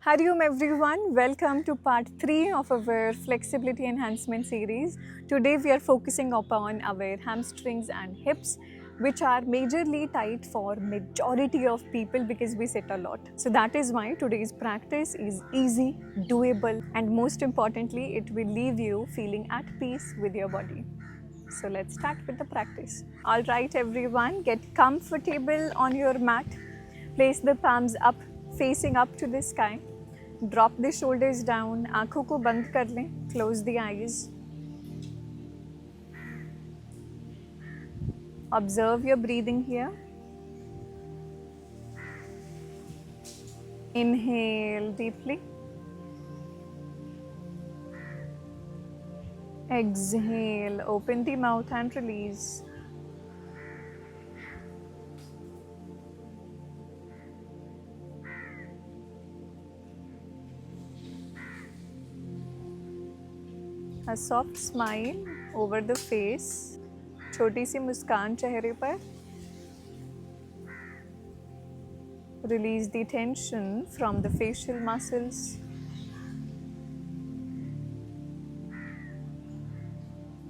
Hariom everyone, welcome to part 3 of our flexibility enhancement series. Today we are focusing upon our hamstrings and hips, which are majorly tight for majority of people because we sit a lot. So that is why today's practice is easy, doable, and most importantly it will leave you feeling at peace with your body. So let's start with the practice. Alright everyone, get comfortable on your mat. Place the palms up, facing up to the sky. Drop the shoulders down, आँखों को बंद कर लें, close the eyes. Observe your breathing here. Inhale deeply. Exhale, open the mouth and release. A soft smile over the face. छोटी सी मुस्कान चेहरे पर. Release the tension from the facial muscles.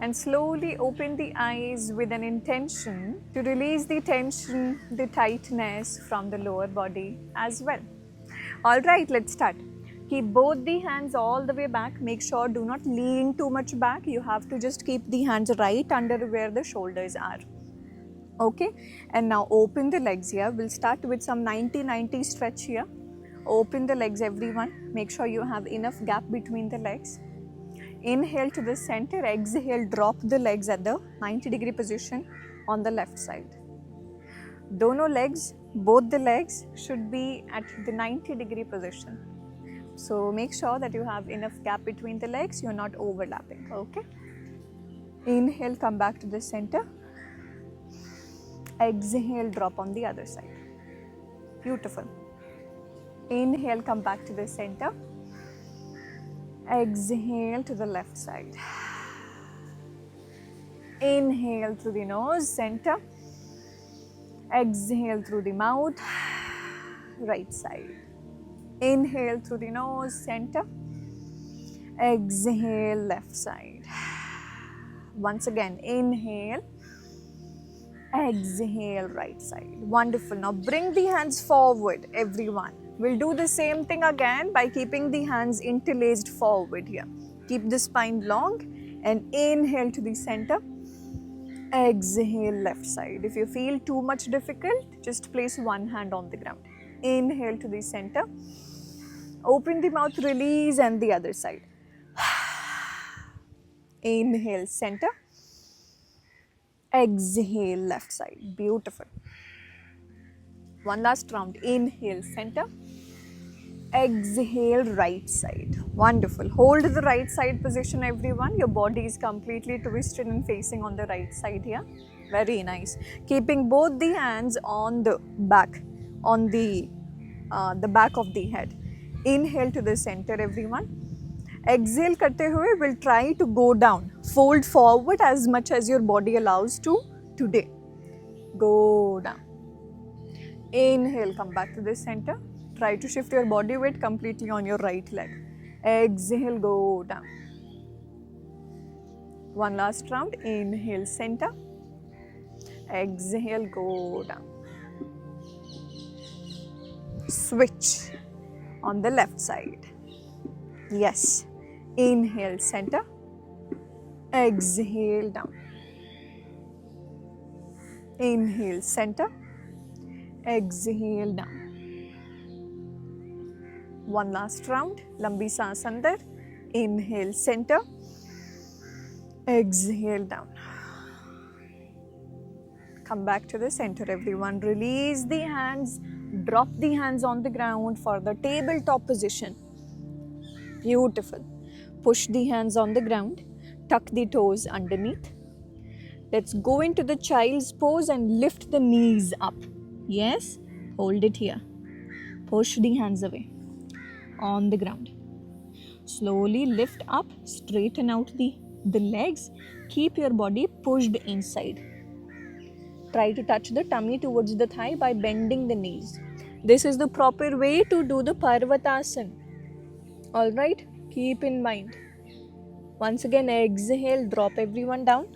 And slowly open the eyes with an intention to release the tension, the tightness from the lower body as well. Alright, let's start. Keep both the hands all the way back. Make sure do not lean too much back. You have to just keep the hands right under where the shoulders are. Okay, and now open the legs here. We'll start with some 90-90 stretch here. Open the legs everyone. Make sure you have enough gap between the legs. Inhale to the center, exhale, drop the legs at the 90-degree position on the left side. Dono legs, both the legs should be at the 90-degree position. So make sure that you have enough gap between the legs, you're not overlapping, okay? Inhale, come back to the center. Exhale, drop on the other side. Beautiful. Inhale, come back to the center. Exhale to the left side. Inhale through the nose, center. Exhale through the mouth, right side. Inhale through the nose, center. Exhale, left side. Once again, inhale. Exhale, right side. Wonderful. Now bring the hands forward, everyone. We'll do the same thing again by keeping the hands interlaced forward here. Keep the spine long and inhale to the center. Exhale, left side. If you feel too much difficult, just place one hand on the ground. Inhale to the center. Open the mouth, release, and the other side. Inhale, center. Exhale, left side. Beautiful. One last round. Inhale, center. Exhale, right side. Wonderful. Hold the right side position, everyone. Your body is completely twisted and facing on the right side here. Very nice. Keeping both the hands on the back, on the back of the head. Inhale to the center, everyone. Exhale karte hue, we'll try to go down. Fold forward as much as your body allows to today. Go down. Inhale, come back to the center. Try to shift your body weight completely on your right leg. Exhale, go down. One last round. Inhale, center. Exhale, go down. Switch on the left side. Yes. Inhale, center. Exhale, down. Inhale, center. Exhale, down. One last round. Lambi saans andar. Inhale, center. Exhale, down. Come back to the center, everyone. Release the hands. Drop the hands on the ground for the tabletop position. Beautiful. Push the hands on the ground. Tuck the toes underneath. Let's go into the child's pose and lift the knees up. Yes, hold it here. Push the hands away on the ground. Slowly lift up, straighten out the legs. Keep your body pushed inside. Try to touch the tummy towards the thigh by bending the knees. This is the proper way to do the Parvatasana. Alright, keep in mind. Once again, exhale, drop everyone down.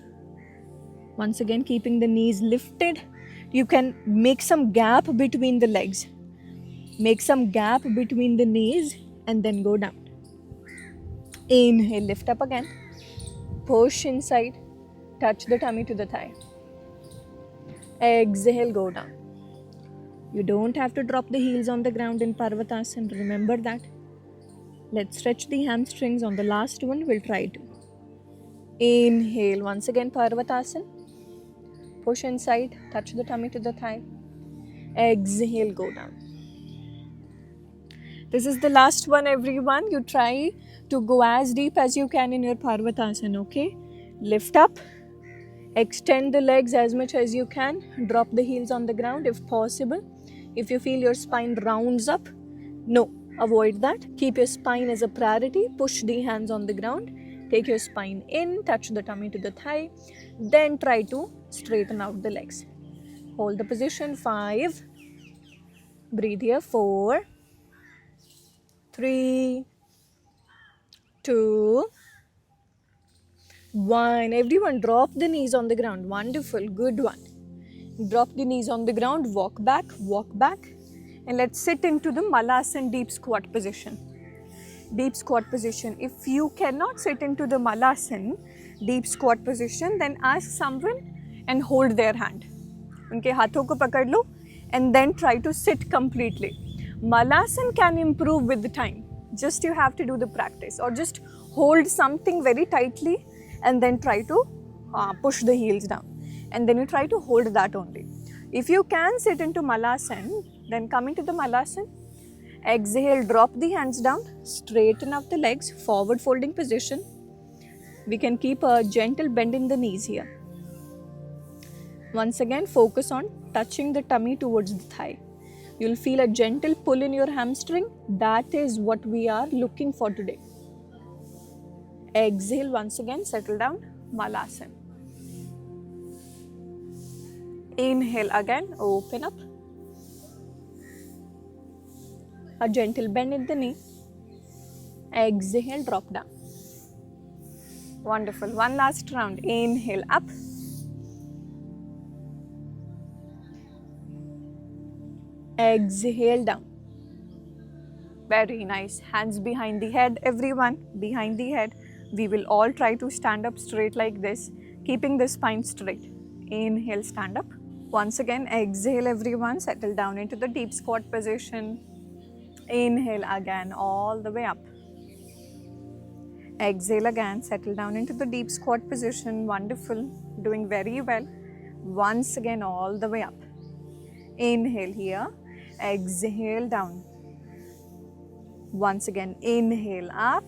Once again, keeping the knees lifted. You can make some gap between the legs. Make some gap between the knees and then go down. Inhale, lift up again. Push inside. Touch the tummy to the thigh. Exhale, go down. You don't have to drop the heels on the ground in Parvatasana. Remember that. Let's stretch the hamstrings on the last one. We'll try to. Inhale, once again Parvatasana. Push inside, touch the tummy to the thigh. Exhale, go down. This is the last one, everyone. You try to go as deep as you can in your Parvatasana, okay? Lift up. Extend the legs as much as you can. Drop the heels on the ground if possible. If you feel your spine rounds up, no, avoid that. Keep your spine as a priority. Push the hands on the ground. Take your spine in, touch the tummy to the thigh. Then try to straighten out the legs. Hold the position. 5. Breathe here. 4, 3, 2, 1. Everyone drop the knees on the ground. Wonderful. Good one. Drop the knees on the ground. Walk back. Walk back. And let's sit into the Malasana deep squat position. Deep squat position. If you cannot sit into the Malasana deep squat position, then ask someone and hold their hand. उनके हाथों को पकड़ लो and then try to sit completely. Malasana can improve with the time. Just you have to do the practice, or just hold something very tightly and then try to push the heels down. And then you try to hold that only. If you can sit into Malasana, then come into the Malasana. Exhale, drop the hands down, straighten up the legs, forward folding position. We can keep a gentle bend in the knees here. Once again, focus on touching the tummy towards the thigh. You'll feel a gentle pull in your hamstring. That is what we are looking for today. Exhale, once again, settle down, Malasana. Inhale again, open up. A gentle bend in the knee. Exhale, drop down. Wonderful. One last round. Inhale up. Exhale down. Very nice. Hands behind the head, everyone. Behind the head. We will all try to stand up straight like this, keeping the spine straight. Inhale, stand up. Once again, exhale, everyone. Settle down into the deep squat position. Inhale again, all the way up. Exhale again, settle down into the deep squat position. Wonderful, doing very well. Once again, all the way up. Inhale here, exhale down. Once again, inhale up,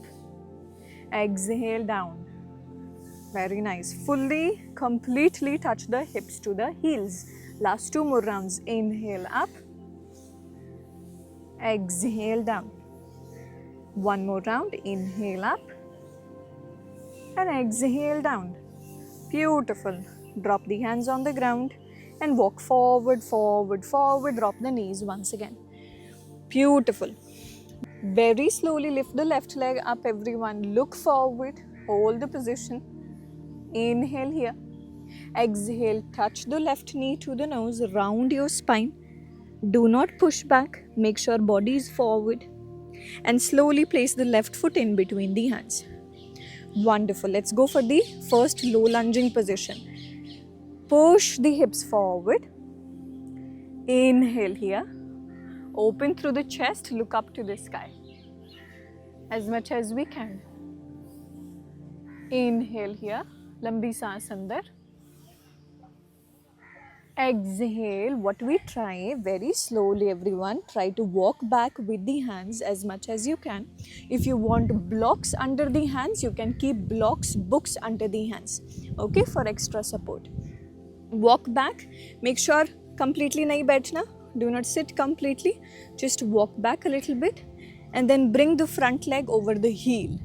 exhale down. Very nice. Fully, completely touch the hips to the heels. Last 2 more rounds. Inhale up, exhale down. 1 more round. Inhale up and exhale down. Beautiful. Drop the hands on the ground and walk forward, forward, forward. Drop the knees once again. Beautiful. Very slowly lift the left leg up, everyone. Look forward. Hold the position. Inhale here. Exhale. Touch the left knee to the nose. Round your spine. Do not push back. Make sure body is forward. And slowly place the left foot in between the hands. Wonderful. Let's go for the first low lunging position. Push the hips forward. Inhale here. Open through the chest. Look up to the sky as much as we can. Inhale here. Lambi saans andar. Exhale. What we try very slowly, everyone. Try to walk back with the hands as much as you can. If you want blocks under the hands, you can keep blocks, books under the hands. Okay, for extra support. Walk back. Make sure completely nahi baithna. Do not sit completely. Just walk back a little bit and then bring the front leg over the heel.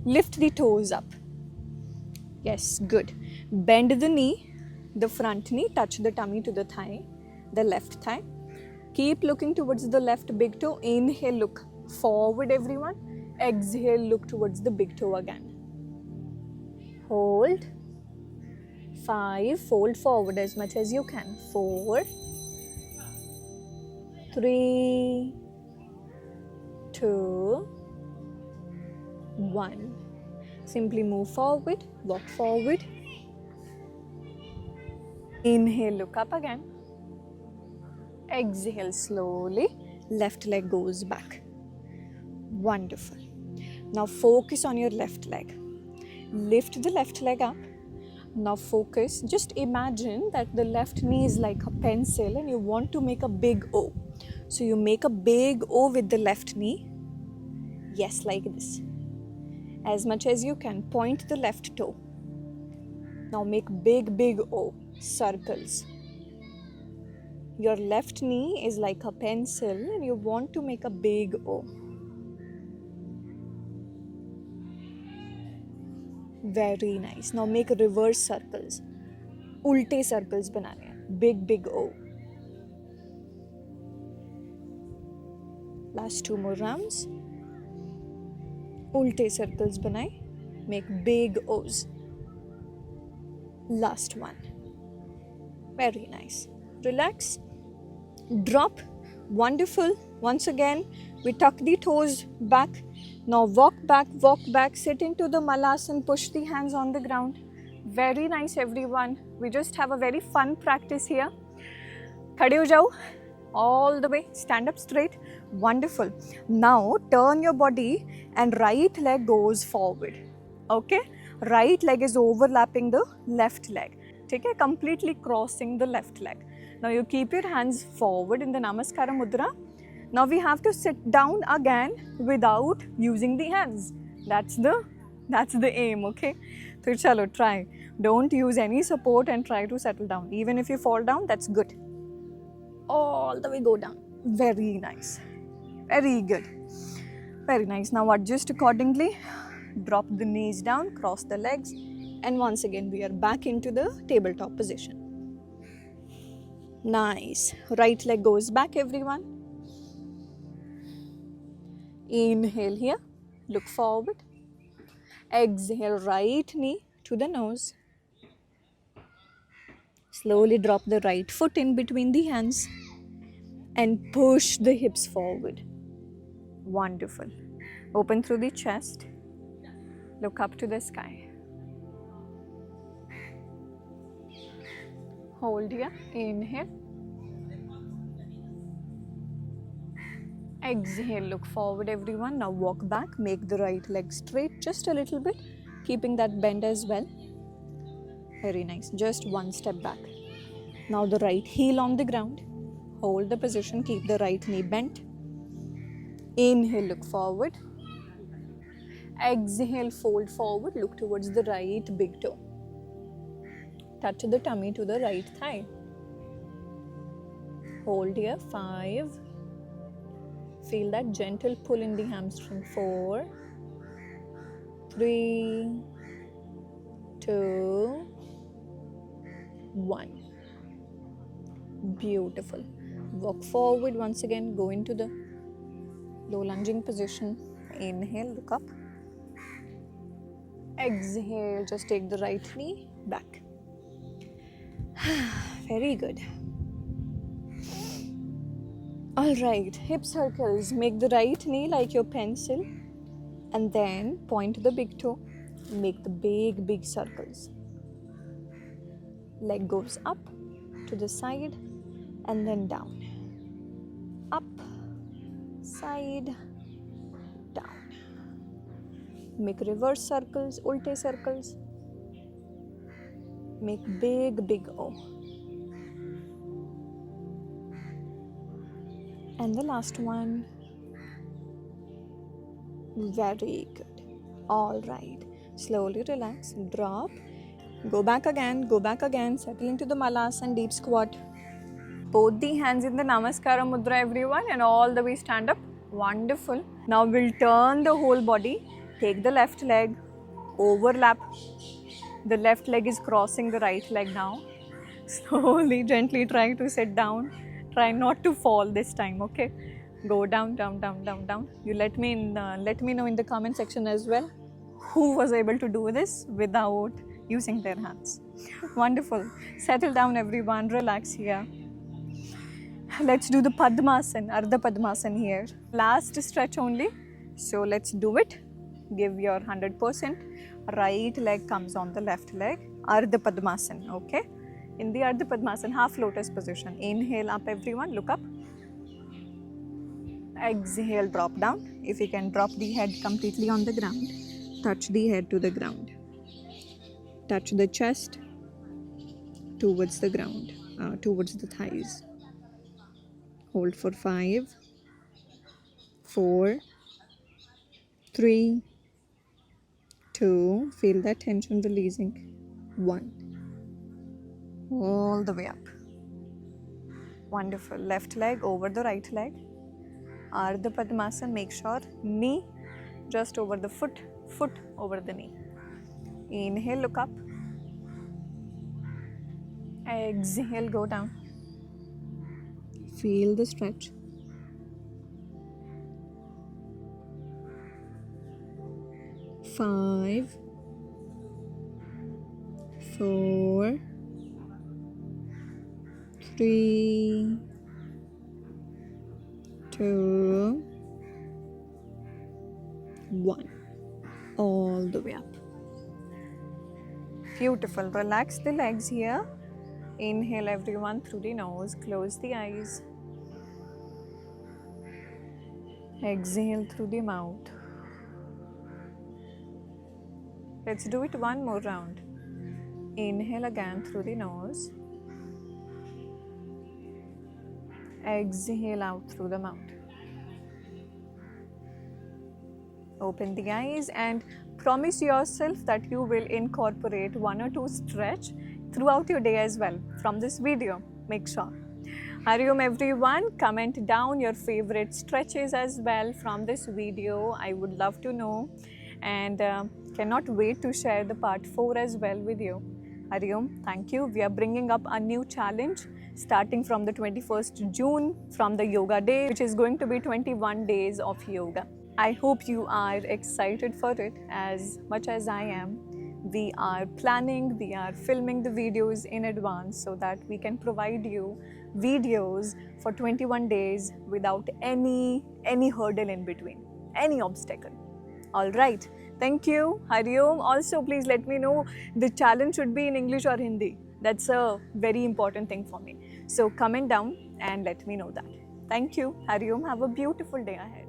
Lift the toes up. Yes, good. Bend the knee, the front knee, touch the tummy to the thigh, the left thigh. Keep looking towards the left big toe. Inhale, look forward everyone. Exhale, look towards the big toe again. Hold. 5, fold forward as much as you can. 4, 3, 2, 1. Simply move forward, walk forward. Inhale, look up again. Exhale slowly, left leg goes back. Wonderful. Now focus on your left leg. Lift the left leg up. Now focus, just imagine that the left knee is like a pencil and you want to make a big O. So you make a big O with the left knee. Yes, like this. As much as you can, point the left toe. Now make big O, circles. Your left knee is like a pencil and you want to make a big O. Very nice. Now make reverse circles. उल्टे circles बनाने हैं. Big O. Last 2 more rounds. उल्टे circles बनाए. Make big O's. Last one. Very nice. Relax. Drop. Wonderful. Once again, we tuck the toes back. Now walk back, sit into the Malasana, push the hands on the ground. Very nice everyone. We just have a very fun practice here. Khade ho jao. All the way, stand up straight. Wonderful. Now turn your body and right leg goes forward. Okay? Right leg is overlapping the left leg. Okay? Completely crossing the left leg. Now you keep your hands forward in the Namaskara Mudra. Now we have to sit down again without using the hands. That's the aim, okay? So chalo, try. Don't use any support and try to settle down. Even if you fall down, that's good. All the way go down. Very nice. Very good. Very nice. Now adjust accordingly. Drop the knees down, cross the legs. And once again, we are back into the tabletop position. Nice. Right leg goes back, everyone. Inhale here, look forward. Exhale, right knee to the nose. Slowly drop the right foot in between the hands and push the hips forward. Wonderful. Open through the chest. Look up to the sky. Hold here. Inhale. Exhale, look forward everyone. Now walk back, make the right leg straight just a little bit, keeping that bend as well. Very nice. Just one step back. Now the right heel on the ground. Hold the position, keep the right knee bent. Inhale, look forward. Exhale, fold forward, look towards the right big toe. Touch the tummy to the right thigh. Hold here. 5. Feel that gentle pull in the hamstring. 4, 3, 2, 1. Beautiful. Walk forward once again. Go into the low lunging position. Inhale, look up. Exhale, just take the right knee back. Very good. Alright, hip circles. Make the right knee like your pencil and then point the big toe. Make the big circles. Leg goes up to the side and then down. Up, side, down. Make reverse circles, ulte circles. Make big O. And the last one. Very good. All right. Slowly relax. Drop. Go back again. Settle into the Malasana deep squat. Both the hands in the Namaskara Mudra, everyone, and all the way stand up. Wonderful. Now we'll turn the whole body. Take the left leg. Overlap. The left leg is crossing the right leg now. Slowly, gently try to sit down. Try not to fall this time, okay? Go down, down, down, down, down. You let me know in the comment section as well who was able to do this without using their hands. Wonderful. Settle down, everyone. Relax here. Let's do the Padmasana, Ardha Padmasana here. Last stretch only. So let's do it. Give your 100%. Right leg comes on the left leg. Ardha Padmasana, okay? In the Ardha Padmasana, half lotus position. Inhale up, everyone. Look up. Exhale, drop down. If you can drop the head completely on the ground. Touch the head to the ground. Touch the chest towards the ground, towards the thighs. Hold for 5, 4, 3, 2. Feel that tension releasing. 1. All the way up. Wonderful. Left leg over the right leg. Ardha Padmasana. Make sure knee just over the foot, foot over the knee. Inhale, look up. Exhale, go down. Feel the stretch. 5, 4, 3, 2, 1. All the way up. Beautiful. Relax the legs here. Inhale, everyone, through the nose. Close the eyes. Exhale through the mouth. Let's do it one more round. Inhale again through the nose. Exhale out through the mouth. Open the eyes and promise yourself that you will incorporate 1 or 2 stretch throughout your day as well from this video. Make sure. Hari Om everyone. Comment down your favorite stretches as well from this video. I would love to know and cannot wait to share the part 4 as well with you. Hari Om, thank you. We are bringing up a new challenge starting from the 21st June from the Yoga Day, which is going to be 21 days of yoga. I hope you are excited for it as much as I am. We are planning, we are filming the videos in advance so that we can provide you videos for 21 days without any hurdle in between, any obstacle. All right. Thank you. Hari Om. Also, please let me know the challenge should be in English or Hindi. That's a very important thing for me. So comment down and let me know that. Thank you. Hari Om. Have a beautiful day ahead.